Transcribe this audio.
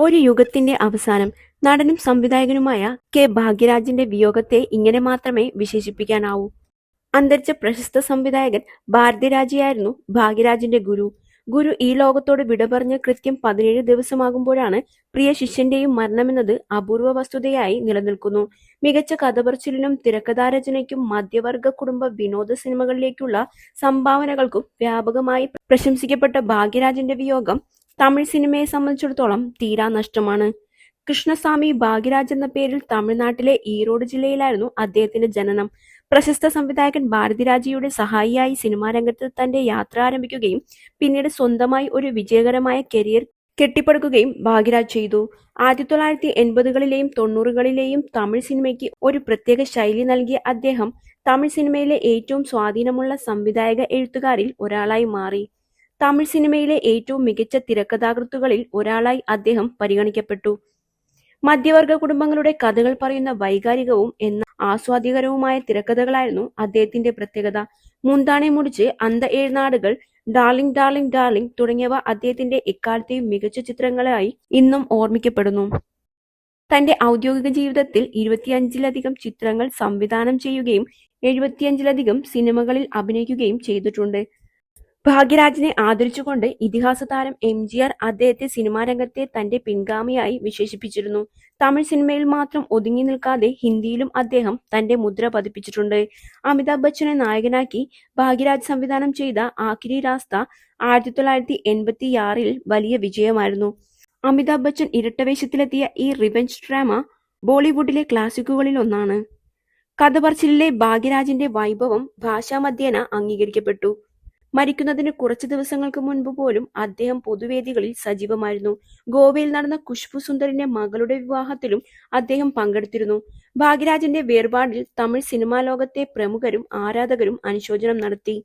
ഒരു യുഗത്തിന്റെ അവസാനം. നടനും സംവിധായകനുമായ കെ ഭാഗ്യരാജിന്റെ വിയോഗത്തെ ഇങ്ങനെ മാത്രമേ വിശേഷിപ്പിക്കാനാവൂ. അന്തരിച്ച പ്രശസ്ത സംവിധായകൻ ഭാരതിരാജയായിരുന്നു ഭാഗ്യരാജിന്റെ ഗുരു. ഗുരു ഈ ലോകത്തോട് വിട പറഞ്ഞ് കൃത്യം 17 ദിവസമാകുമ്പോഴാണ് പ്രിയ ശിഷ്യന്റെയും മരണമെന്നത് അപൂർവ വസ്തുതയായി നിലനിൽക്കുന്നു. മികച്ച കഥപറച്ചിലിനും തിരക്കഥാരചനയ്ക്കും മധ്യവർഗ കുടുംബ വിനോദ സിനിമകളിലേക്കുള്ള സംഭാവനകൾക്കും വ്യാപകമായി പ്രശംസിക്കപ്പെട്ട ഭാഗ്യരാജിന്റെ വിയോഗം തമിഴ് സിനിമയെ സംബന്ധിച്ചിടത്തോളം തീരാ നഷ്ടമാണ്. കൃഷ്ണസ്വാമി ഭാഗ്യരാജ് എന്ന പേരിൽ തമിഴ്നാട്ടിലെ ഈറോഡ് ജില്ലയിലായിരുന്നു അദ്ദേഹത്തിന്റെ ജനനം. പ്രശസ്ത സംവിധായകൻ ഭാരതിരാജയുടെ സഹായിയായി സിനിമാരംഗത്ത് തന്റെ യാത്ര ആരംഭിക്കുകയും പിന്നീട് സ്വന്തമായി ഒരു വിജയകരമായ കരിയർ കെട്ടിപ്പടുക്കുകയും ഭാഗ്യരാജ് ചെയ്തു. 1980കളിലെയും 90കളിലെയും തമിഴ് സിനിമയ്ക്ക് ഒരു പ്രത്യേക ശൈലി നൽകിയ അദ്ദേഹം തമിഴ് സിനിമയിലെ ഏറ്റവും സ്വാധീനമുള്ള സംവിധായക എഴുത്തുകാരിൽ ഒരാളായി മാറി. തമിഴ് സിനിമയിലെ ഏറ്റവും മികച്ച തിരക്കഥാകൃത്തുക്കളിൽ ഒരാളായി അദ്ദേഹം പരിഗണിക്കപ്പെട്ടു. മധ്യവർഗ കുടുംബങ്ങളുടെ കഥകൾ പറയുന്ന വൈകാരികവും എന്നാൽ ആസ്വാദ്യകരവുമായ തിരക്കഥകളായിരുന്നു അദ്ദേഹത്തിന്റെ പ്രത്യേകത. മുന്താണെ മുടിച്ച്, അന്ത ഏഴ്നാടുകൾ, ഡാർലിംഗ് ഡാർലിംഗ് ഡാർലിംഗ് തുടങ്ങിയവ അദ്ദേഹത്തിന്റെ എക്കാലത്തെയും മികച്ച ചിത്രങ്ങളായി ഇന്നും ഓർമ്മിക്കപ്പെടുന്നു. തന്റെ ഔദ്യോഗിക ജീവിതത്തിൽ 25ലധികം ചിത്രങ്ങൾ സംവിധാനം ചെയ്യുകയും 75ലധികം സിനിമകളിൽ അഭിനയിക്കുകയും ചെയ്തിട്ടുണ്ട്. ഭാഗ്യരാജിനെ ആദരിച്ചുകൊണ്ട് ഇതിഹാസ താരം എം.ജി.ആർ. അദ്ദേഹത്തെ സിനിമാരംഗത്തെ തന്റെ പിൻഗാമിയായി വിശേഷിപ്പിച്ചിരുന്നു. തമിഴ് സിനിമയിൽ മാത്രം ഒതുങ്ങി നിൽക്കാതെ ഹിന്ദിയിലും അദ്ദേഹം തന്റെ മുദ്ര പതിപ്പിച്ചിട്ടുണ്ട്. അമിതാഭ് ബച്ചനെ നായകനാക്കി ഭാഗ്യരാജ് സംവിധാനം ചെയ്ത ആഖിരി രാസ്ത 1986-ൽ വലിയ വിജയമായിരുന്നു. അമിതാഭ് ബച്ചൻ ഇരട്ടവേഷത്തിലെത്തിയ ഈ റിവെഞ്ച് ഡ്രാമ ബോളിവുഡിലെ ക്ലാസിക്കുകളിലൊന്നാണ്. കഥപറച്ചിലിലെ ഭാഗ്യരാജിന്റെ വൈഭവം ഭാഷാമധ്യേന അംഗീകരിക്കപ്പെട്ടു. മരിക്കുന്നതിന് കുറച്ച് ദിവസങ്ങൾക്ക് മുൻപ് പോലും അദ്ദേഹം പൊതുവേദികളിൽ സജീവമായിരുന്നു. ഗോവയിൽ നടന്ന ഖുശ്ബു സുന്ദറിന്റെ മകളുടെ വിവാഹത്തിലും അദ്ദേഹം പങ്കെടുത്തിരുന്നു. ഭാഗ്യരാജിന്റെ വേർപാടിൽ തമിഴ് സിനിമാ ലോകത്തെ പ്രമുഖരും ആരാധകരും അനുശോചനം നടത്തി.